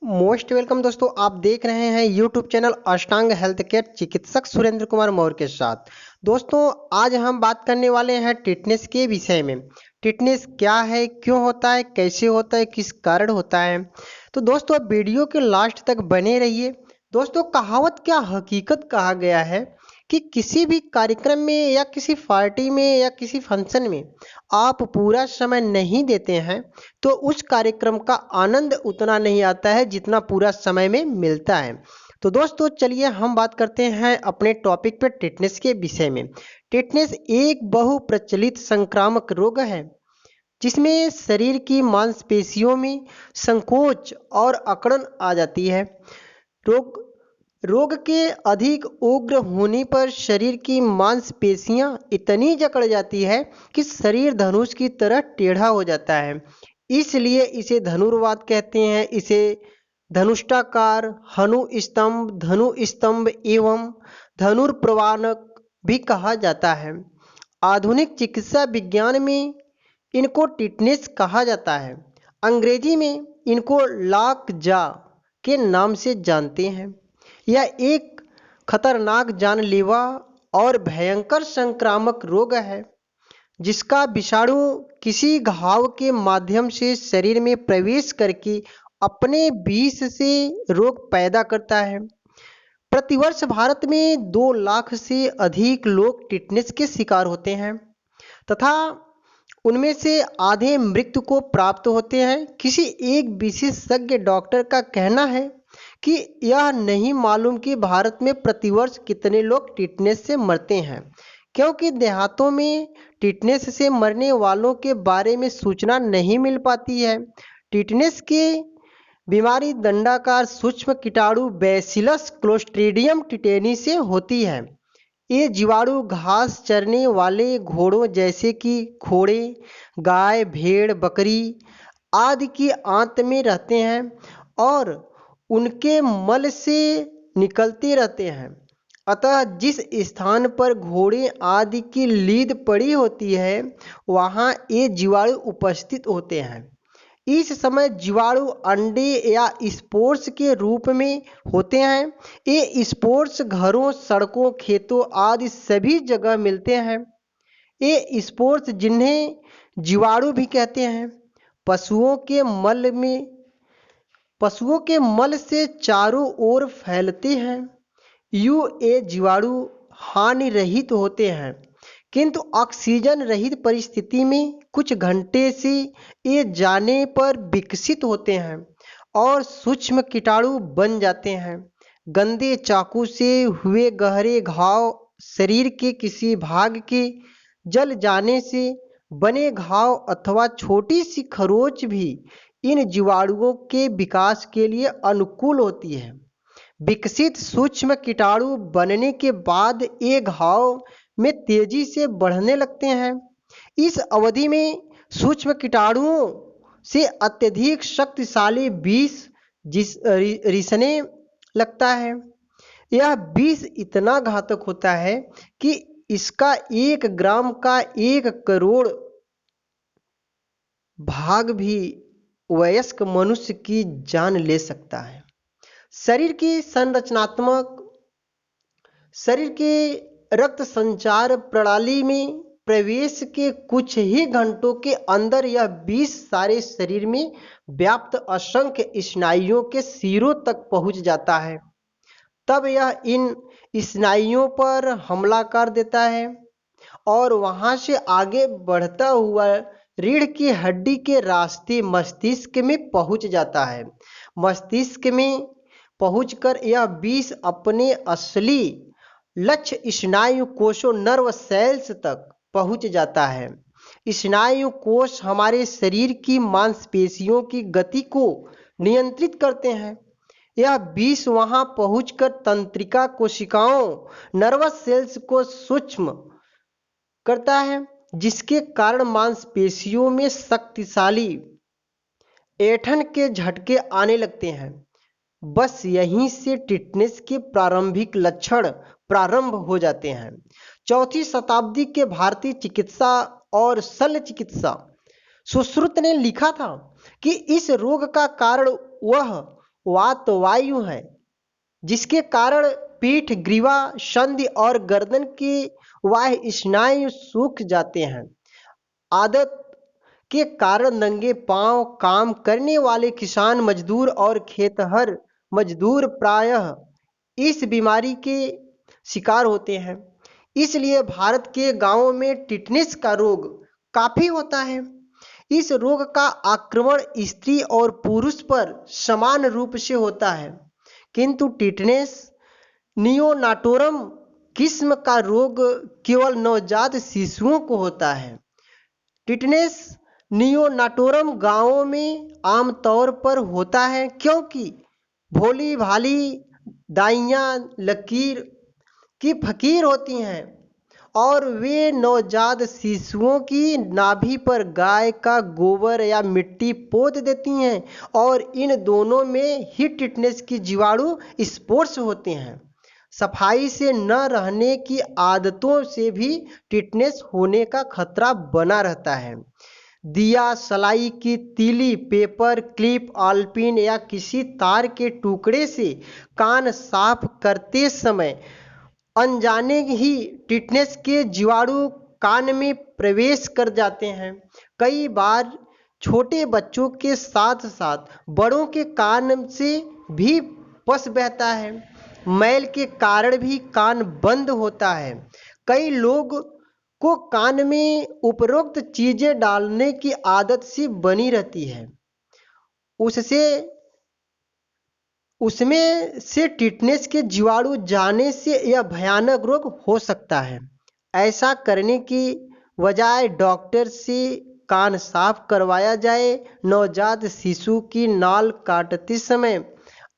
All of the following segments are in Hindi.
मोस्ट वेलकम दोस्तों, आप देख रहे हैं यूट्यूब चैनल अष्टांग हेल्थ केयर चिकित्सक सुरेंद्र कुमार मौर्य के साथ। दोस्तों, आज हम बात करने वाले हैं टिटनेस के विषय में। टिटनेस क्या है, क्यों होता है, कैसे होता है, किस कारण होता है। तो दोस्तों, आप वीडियो के लास्ट तक बने रहिए। दोस्तों, कहावत क्या हकीकत कहा गया है कि किसी भी कार्यक्रम में या किसी पार्टी में या किसी फंक्शन में आप पूरा समय नहीं देते हैं तो उस कार्यक्रम का आनंद उतना नहीं आता है जितना पूरा समय में मिलता है। तो दोस्तों, चलिए हम बात करते हैं अपने टॉपिक पे टिटनेस के विषय में। टिटनेस एक बहुप्रचलित संक्रामक रोग है जिसमें शरीर की मांसपेशियों में संकोच और अकड़न आ जाती है। रोग रोग के अधिक उग्र होने पर शरीर की मांसपेशियां इतनी जकड़ जाती है कि शरीर धनुष की तरह टेढ़ा हो जाता है। इसलिए इसे धनुर्वात कहते हैं। इसे धनुष्टाकार, धनु स्तंभ एवं धनुर्प्रवानक भी कहा जाता है। आधुनिक चिकित्सा विज्ञान में इनको टिटनेस कहा जाता है। अंग्रेजी में इनको लॉक जा के नाम से जानते हैं। यह एक खतरनाक जानलेवा और भयंकर संक्रामक रोग है जिसका विषाणु किसी घाव के माध्यम से शरीर में प्रवेश करके अपने विष से रोग पैदा करता है। प्रतिवर्ष भारत में 2 लाख से अधिक लोग टिटनेस के शिकार होते हैं तथा उनमें से आधे मृत्यु को प्राप्त होते हैं। किसी एक विशेषज्ञ डॉक्टर का कहना है कि यह नहीं मालूम कि भारत में प्रतिवर्ष कितने लोग टिटनेस से मरते हैं, क्योंकि देहातों में टिटनेस से मरने वालों के बारे में सूचना नहीं मिल पाती है। टिटनेस की बीमारी दंडाकार सूक्ष्म कीटाणु बैसिलस क्लोस्ट्रीडियम टिटेनी से होती है। ये जीवाणु घास चरने वाले घोड़ों जैसे कि घोड़े, गाय, भेड़, बकरी आदि की आंत में रहते हैं और उनके मल से निकलते रहते हैं। अतः जिस स्थान पर घोड़े आदि की लीद पड़ी होती है वहाँ ये जीवाणु उपस्थित होते हैं। इस समय जीवाणु अंडे या स्पोर्स के रूप में होते हैं। ये स्पोर्स घरों, सड़कों, खेतों आदि सभी जगह मिलते हैं। ये स्पोर्स, जिन्हें जीवाणु भी कहते हैं, पशुओं के मल से चारों ओर फैलते हैं। ये जीवाणु हानि रहित होते हैं, किंतु ऑक्सीजन रहित परिस्थिति में कुछ घंटे से ये जाने पर विकसित होते हैं और सूक्ष्म कीटाणु बन जाते हैं। गंदे चाकू से हुए गहरे घाव, शरीर के किसी भाग के जल जाने से बने घाव अथवा छोटी सी खरोच भी इन जीवाणुओं के विकास के लिए अनुकूल होती है। विकसित सूक्ष्म कीटाणु बनने के बाद ये घाव में तेजी से बढ़ने लगते हैं। इस अवधि में सूक्ष्म कीटाणुओं से अत्यधिक शक्तिशाली विष रिसने लगता है। यह विष इतना घातक होता है कि इसका 1 ग्राम का 1 करोड़ भाग भी वयस्क मनुष्य की जान ले सकता है। शरीर के रक्त संचार प्रणाली में प्रवेश के कुछ ही घंटों के अंदर यह विष सारे शरीर में व्याप्त असंख्य स्नायुओं के सिरों तक पहुंच जाता है। तब यह इन स्नायुओं पर हमला कर देता है और वहां से आगे बढ़ता हुआ रीढ़ की हड्डी के रास्ते मस्तिष्क में पहुंच जाता है। मस्तिष्क में पहुंचकर यह विष अपने असली लक्ष्य स्नायु कोशों, नर्व सेल्स तक पहुंच जाता है। स्नायु कोश हमारे शरीर की मांसपेशियों की गति को नियंत्रित करते हैं। यह विष वहां पहुंचकर तंत्रिका कोशिकाओं, नर्वस सेल्स को सूक्ष्म करता है, जिसके कारण मांसपेशियों में शक्तिशाली ऐंठन के झटके आने लगते हैं। बस यहीं से टिटनेस के प्रारंभिक लक्षण प्रारंभ हो जाते हैं। 4वीं शताब्दी के भारतीय चिकित्सा और शल्य चिकित्सा सुश्रुत ने लिखा था कि इस रोग का कारण वह वातवायु है, जिसके कारण पीठ, ग्रीवा, संधि और गर्दन की बाह्य स्नायु सूख जाते हैं। आदत के कारण नंगे पांव काम करने वाले किसान मजदूर और खेतहर मजदूर प्रायः इस बीमारी के शिकार होते हैं। इसलिए भारत के गांवों में टिटनेस का रोग काफी होता है। इस रोग का आक्रमण स्त्री और पुरुष पर समान रूप से होता है, किंतु टिटनेस नियोनाटोरम किस्म का रोग केवल नवजात शिशुओं को होता है। टिटनेस नियोनाटोरम गांवों में आमतौर पर होता है क्योंकि भोली भाली दाइयां लकीर की फकीर होती हैं और वे नवजात शिशुओं की नाभि पर गाय का गोबर या मिट्टी पोत देती हैं और इन दोनों में ही टिटनेस की जीवाणु स्पोर्स होते हैं। सफाई से न रहने की आदतों से भी टिटनेस होने का खतरा बना रहता है। दिया, सलाई की तीली, पेपर क्लिप, आलपिन या किसी तार के टुकड़े से कान साफ करते समय अनजाने ही टिटनेस के जीवाणु कान में प्रवेश कर जाते हैं। कई बार छोटे बच्चों के साथ साथ बड़ों के कान से भी पस बहता है। मैल के कारण भी कान बंद होता है। कई लोग को कान में उपरोक्त चीजें डालने की आदत सी बनी रहती है, उसमें से टिटनेस के जीवाणु जाने से यह भयानक रोग हो सकता है। ऐसा करने की बजाय डॉक्टर से कान साफ करवाया जाए। नवजात शिशु की नाल काटते समय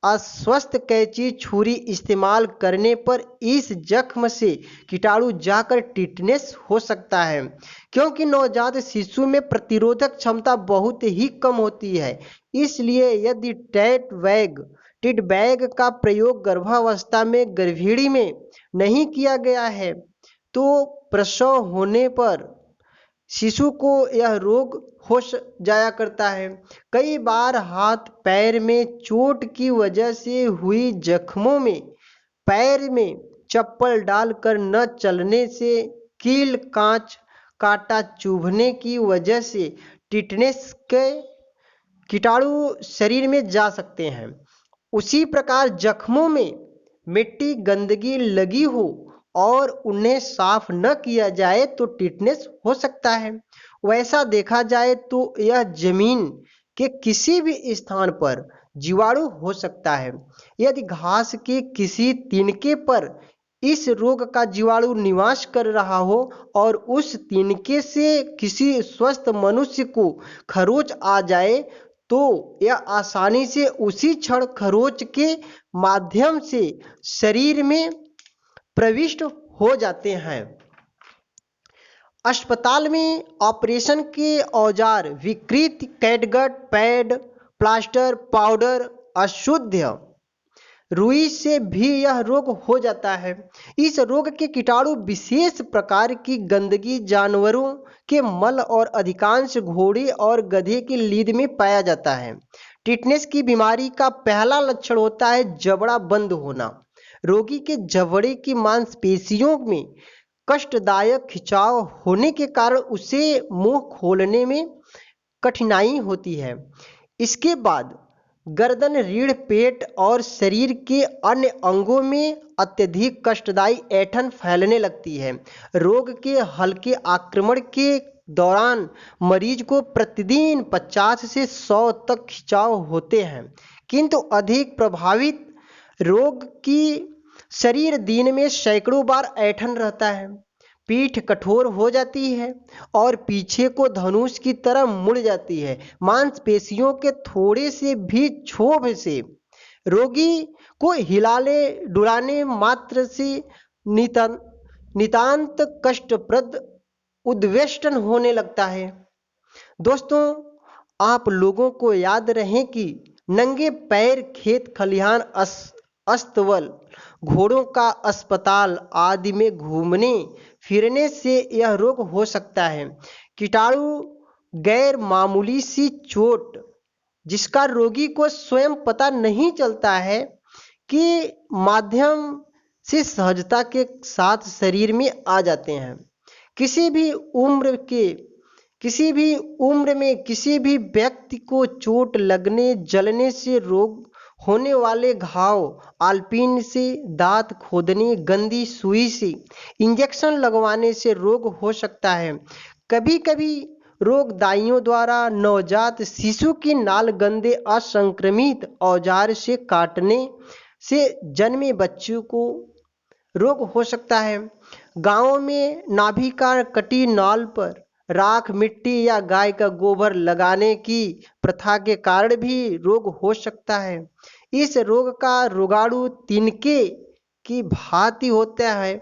अस्वस्थ कैंची छुरी इस्तेमाल करने पर इस जख्म से कीटाणु जाकर टिटनेस हो सकता है, क्योंकि नवजात शिशु में प्रतिरोधक क्षमता बहुत ही कम होती है। इसलिए यदि टिड बैग का प्रयोग गर्भावस्था में गर्भिणी में नहीं किया गया है तो प्रसव होने पर शिशु को यह रोग हो जाया करता है। कई बार हाथ पैर में चोट की वजह से हुई जख्मों में पैर में चप्पल डालकर न चलने से, कील, कांच, कांटा चुभने की वजह से टिटनेस के कीटाणु शरीर में जा सकते हैं। उसी प्रकार जख्मों में मिट्टी, गंदगी लगी हो और उन्हें साफ न किया जाए तो टिटनेस हो सकता है। वैसा देखा जाए तो यह जमीन के किसी भी स्थान पर जीवाणु हो सकता है। यदि घास के किसी तिनके पर इस रोग का जीवाणु निवास कर रहा हो और उस तिनके से किसी स्वस्थ मनुष्य को खरोच आ जाए तो यह आसानी से उसी क्षण खरोच के माध्यम से शरीर में प्रविष्ट हो जाते हैं। अस्पताल में ऑपरेशन के औजार, विकृत, कैटगट, पैड, प्लास्टर, पाउडर, अशुद्ध रुई से भी यह रोग हो जाता है। इस रोग के कीटाणु विशेष प्रकार की गंदगी, जानवरों के मल और अधिकांश घोड़े और गधे की लीद में पाया जाता है। टिटनेस की बीमारी का पहला लक्षण होता है जबड़ा बंद होना। रोगी के जबड़े की मांसपेशियों में कष्टदायक खिंचाव होने के कारण उसे मुंह खोलने में कठिनाई होती है। इसके बाद गर्दन, रीढ़, पेट और शरीर के अन्य अंगों में अत्यधिक कष्टदायी ऐंठन फैलने लगती है। रोग के हल्के आक्रमण के दौरान मरीज को प्रतिदिन 50 से 100 तक खिंचाव होते हैं, किंतु अधिक प्रभावित रोग की शरीर दिन में सैकड़ों बार ऐंठन रहता है। पीठ कठोर हो जाती है और पीछे को धनुष की तरह मुड़ जाती है। मांसपेशियों के थोड़े से भी क्षोभ से रोगी को हिलाने डुलाने मात्र से नितांत कष्टप्रद उद्वेष्टन होने लगता है। दोस्तों, आप लोगों को याद रहे कि नंगे पैर खेत खलिहान, अस्तबल, घोड़ों का अस्पताल आदि में घूमने फिरने से यह रोग हो सकता है। कीटाणु गैर मामूली सी चोट जिसका रोगी को स्वयं पता नहीं चलता है कि माध्यम से सहजता के साथ शरीर में आ जाते हैं। किसी भी उम्र के किसी भी उम्र में किसी भी व्यक्ति को चोट लगने, जलने से, रोग होने वाले घाव, आलपीन से, दांत खोदने, गंदी सुई से, इंजेक्शन लगवाने से रोग हो सकता है। कभी कभी रोग दाइयों द्वारा नवजात शिशु की नाल गंदे असंक्रमित औजार से काटने से जन्मे बच्चों को रोग हो सकता है। गांवों में नाभि का कटी नाल पर राख, मिट्टी या गाय का गोबर लगाने की प्रथा के कारण भी रोग हो सकता है। इस रोग का रोगाणु तिनके की भांति होता है।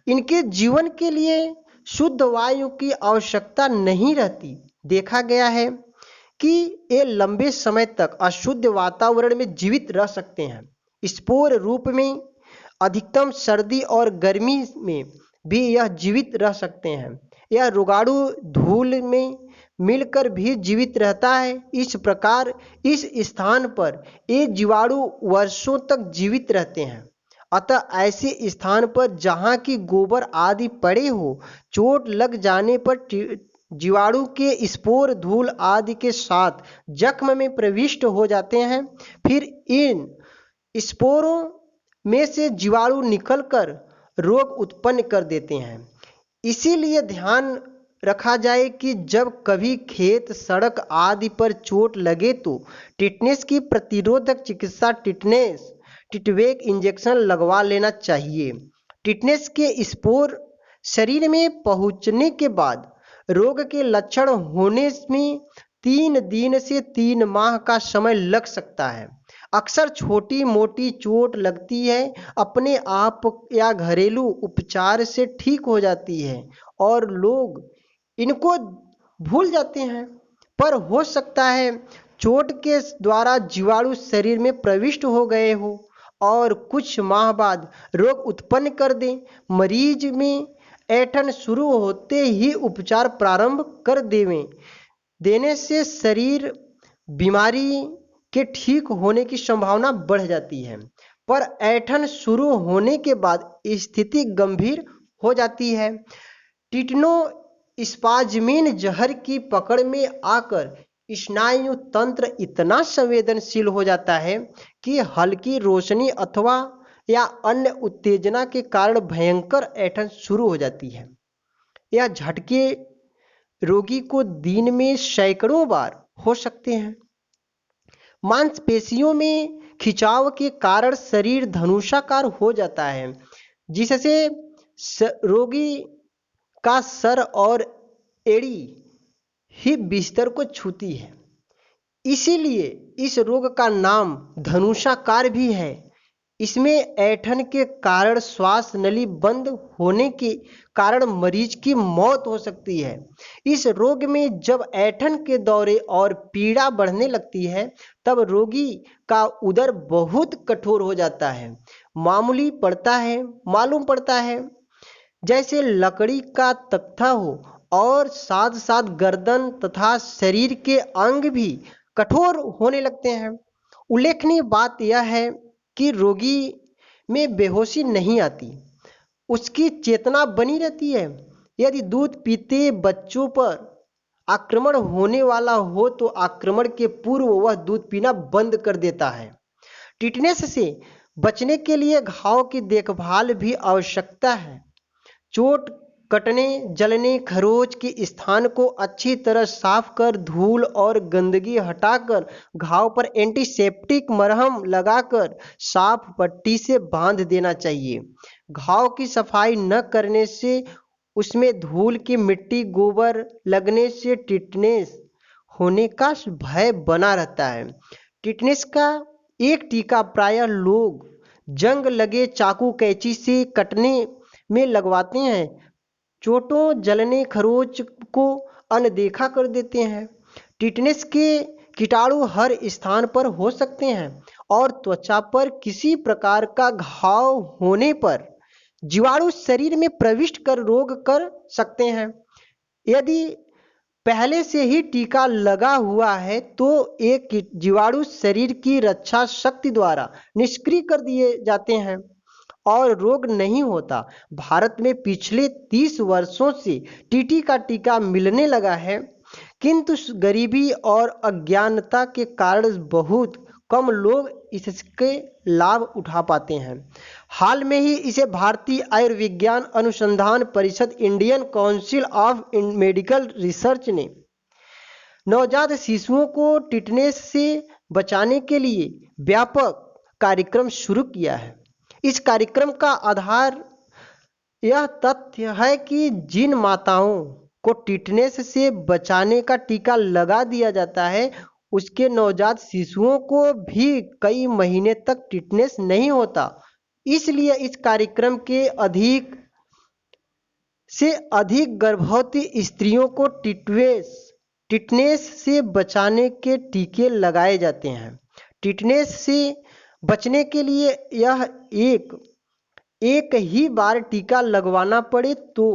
इनके जीवन के लिए शुद्ध वायु की आवश्यकता नहीं रहती। देखा गया है कि ये लंबे समय तक अशुद्ध वातावरण में जीवित रह सकते हैं। स्पोर रूप में अधिकतम सर्दी और गर्मी में भी यह जीवित रह सकते हैं। यह रोगाणु धूल में मिलकर भी जीवित रहता है। इस प्रकार इस स्थान पर ये जीवाणु वर्षों तक जीवित रहते हैं। अतः ऐसे स्थान पर जहाँ की गोबर आदि पड़े हो, चोट लग जाने पर जीवाणु के स्पोर धूल आदि के साथ जख्म में प्रविष्ट हो जाते हैं। फिर इन स्पोरों में से जीवाणु निकलकर रोग उत्पन्न कर देते हैं। इसीलिए ध्यान रखा जाए कि जब कभी खेत, सड़क आदि पर चोट लगे तो टिटनेस की प्रतिरोधक चिकित्सा टिटवेक इंजेक्शन लगवा लेना चाहिए। टिटनेस के स्पोर शरीर में पहुंचने के बाद रोग के लक्षण होने में 3 दिन से 3 माह का समय लग सकता है। अक्सर छोटी मोटी चोट लगती है, अपने आप या घरेलू उपचार से ठीक हो जाती है और लोग इनको भूल जाते हैं। पर हो सकता है चोट के द्वारा जीवाणु शरीर में प्रविष्ट हो गए हो और कुछ माह बाद रोग उत्पन्न कर दें। मरीज में ऐंठन शुरू होते ही उपचार प्रारंभ कर देने से शरीर बीमारी के ठीक होने की संभावना बढ़ जाती है। पर ऐंठन शुरू होने के बाद स्थिति गंभीर हो जाती है। टिटनोस्पाज्मिन जहर की पकड़ में आकर स्नायु तंत्र इतना संवेदनशील हो जाता है कि हल्की रोशनी अथवा या अन्य उत्तेजना के कारण भयंकर ऐंठन शुरू हो जाती है। यह झटके रोगी को दिन में सैकड़ों बार हो सकते हैं। मांसपेशियों में खिंचाव के कारण शरीर धनुषाकार हो जाता है, जिससे रोगी का सर और एड़ी ही बिस्तर को छूती है। इसीलिए इस रोग का नाम धनुषाकार भी है। इसमें ऐंठन के कारण श्वास नली बंद होने के कारण मरीज की मौत हो सकती है। इस रोग में जब ऐंठन के दौरे और पीड़ा बढ़ने लगती है तब रोगी का उदर बहुत कठोर हो जाता है। मालूम पड़ता है जैसे लकड़ी का तख्ता हो और साथ साथ गर्दन तथा शरीर के अंग भी कठोर होने लगते हैं। उल्लेखनीय बात यह है कि रोगी में बेहोशी नहीं आती, उसकी चेतना बनी रहती है। यदि दूध पीते बच्चों पर आक्रमण होने वाला हो तो आक्रमण के पूर्व वह दूध पीना बंद कर देता है। टिटनेस से बचने के लिए घाव की देखभाल भी आवश्यकता है। चोट कटने, जलने, खरोच के स्थान को अच्छी तरह साफ कर धूल और गंदगी हटाकर घाव पर एंटीसेप्टिक मरहम लगाकर साफ पट्टी से बांध देना चाहिए। घाव की सफाई न करने से उसमें धूल की मिट्टी, गोबर लगने से टिटनेस होने का भय बना रहता है। टिटनेस का एक टीका प्रायः लोग जंग लगे चाकू कैंची से कटने में लगवाते हैं। चोटों, जलने, खरोच को अनदेखा कर देते हैं। टिटनेस के कीटाणु हर स्थान पर हो सकते हैं और त्वचा पर किसी प्रकार का घाव होने पर जीवाणु शरीर में प्रविष्ट कर रोग कर सकते हैं। यदि पहले से ही टीका लगा हुआ है तो एक जीवाणु शरीर की रक्षा शक्ति द्वारा निष्क्रिय कर दिए जाते हैं और रोग नहीं होता। भारत में पिछले 30 वर्षों से टीटी का टीका मिलने लगा है, किंतु गरीबी और अज्ञानता के कारण बहुत कम लोग इसके लाभ उठा पाते हैं। हाल में ही इसे भारतीय आयुर्विज्ञान अनुसंधान परिषद, Indian council of medical research ने नवजात शिशुओं को टिटनेस से बचाने के लिए व्यापक कार्यक्रम शुरू किया है। इस कार्यक्रम का आधार यह तथ्य है कि जिन माताओं को टिटनेस से बचाने का टीका लगा दिया जाता है, उसके नवजात शिशुओं को भी कई महीने तक टिटनेस नहीं होता। इसलिए इस कार्यक्रम के अधिक से अधिक गर्भवती स्त्रियों को टिटनेस से बचाने के टीके लगाए जाते हैं। टिटनेस से बचने के लिए यह एक ही बार टीका लगवाना पड़े तो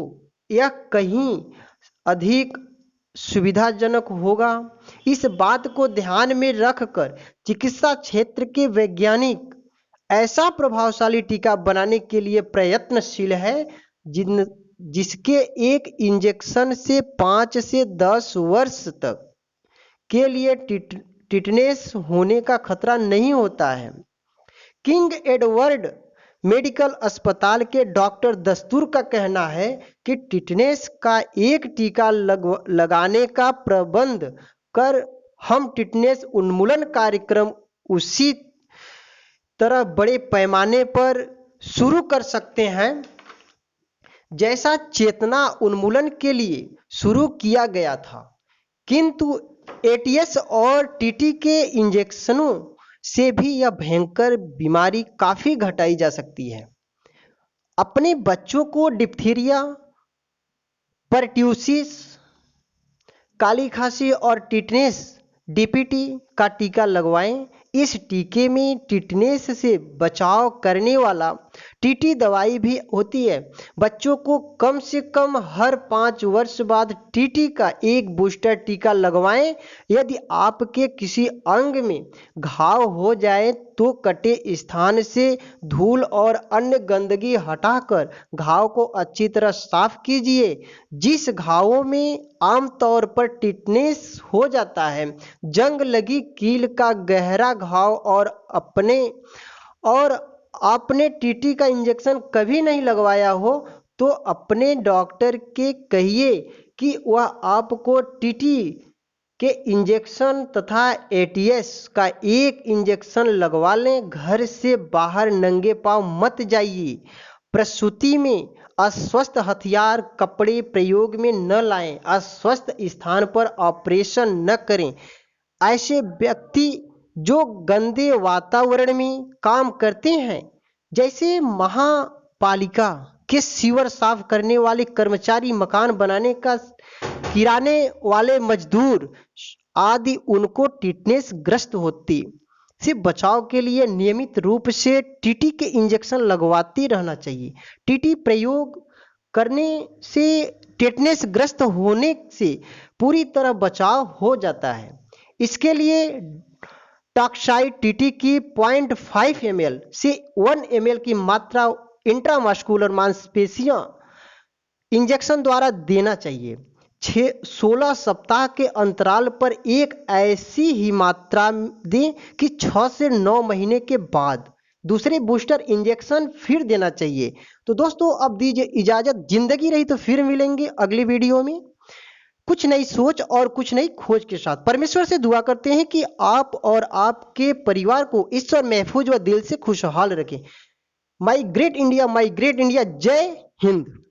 यह कहीं अधिक सुविधाजनक होगा। इस बात को ध्यान में रखकर चिकित्सा क्षेत्र के वैज्ञानिक ऐसा प्रभावशाली टीका बनाने के लिए प्रयत्नशील है जिसके एक इंजेक्शन से 5 से 10 वर्ष तक के लिए टिटनेस होने का खतरा नहीं होता है। किंग एडवर्ड मेडिकल अस्पताल के डॉक्टर दस्तूर का कहना है कि टिटनेस का एक टीका लगाने का प्रबंध कर हम टिटनेस उन्मूलन कार्यक्रम उसी तरह बड़े पैमाने पर शुरू कर सकते हैं जैसा चेतना उन्मूलन के लिए शुरू किया गया था। किंतु एटीएस और टीटी के इंजेक्शनों से भी यह भयंकर बीमारी काफी घटाई जा सकती है। अपने बच्चों को डिप्थीरिया, परट्यूसिस, काली खांसी और टिटनेस डीपीटी का टीका लगवाएं। इस टीके में टिटनेस से बचाव करने वाला टीटी दवाई भी होती है। बच्चों को कम से कम हर 5 वर्ष बाद टीटी का एक बूस्टर टीका लगवाएं। यदि आपके किसी अंग में घाव हो जाए तो कटे स्थान से धूल और अन्य गंदगी हटाकर घाव को अच्छी तरह साफ कीजिए। जिस घावों में आमतौर पर टिटनेस हो जाता है, जंग लगी कील का गहरा घाव और आपने टीटी का इंजेक्शन कभी नहीं लगवाया हो तो अपने डॉक्टर के कहिए कि वह आपको टीटी के इंजेक्शन तथा एटीएस का एक इंजेक्शन लगवा लें। घर से बाहर नंगे पांव मत जाइए। प्रसूति में अस्वस्थ हथियार कपड़े प्रयोग में न लाएं। अस्वस्थ स्थान पर ऑपरेशन न करें। ऐसे व्यक्ति जो गंदे वातावरण में काम करते हैं, जैसे महापालिका के सीवर साफ करने वाले कर्मचारी, मकान बनाने का किराने वाले मजदूर आदि, उनको टिटनेस ग्रस्त होती से बचाव के लिए नियमित रूप से टीटी के इंजेक्शन लगवाते रहना चाहिए। टीटी प्रयोग करने से टिटनेस ग्रस्त होने से पूरी तरह बचाव हो जाता है। इसके लिए टॉक्साइड टीटी की 0.5 ml से 1 ml की मात्रा इंट्रामस्कुलर मांसपेशियां इंजेक्शन द्वारा देना चाहिए। 16 सप्ताह के अंतराल पर एक ऐसी ही मात्रा दें कि 6 से 9 महीने के बाद दूसरे बूस्टर इंजेक्शन फिर देना चाहिए। तो दोस्तों, अब दीजिए इजाजत। जिंदगी रही तो फिर मिलेंगे अगली वीडियो में कुछ नई सोच और कुछ नई खोज के साथ। परमेश्वर से दुआ करते हैं कि आप और आपके परिवार को ईश्वर महफूज व दिल से खुशहाल रखें। माई ग्रेट इंडिया, जय हिंद।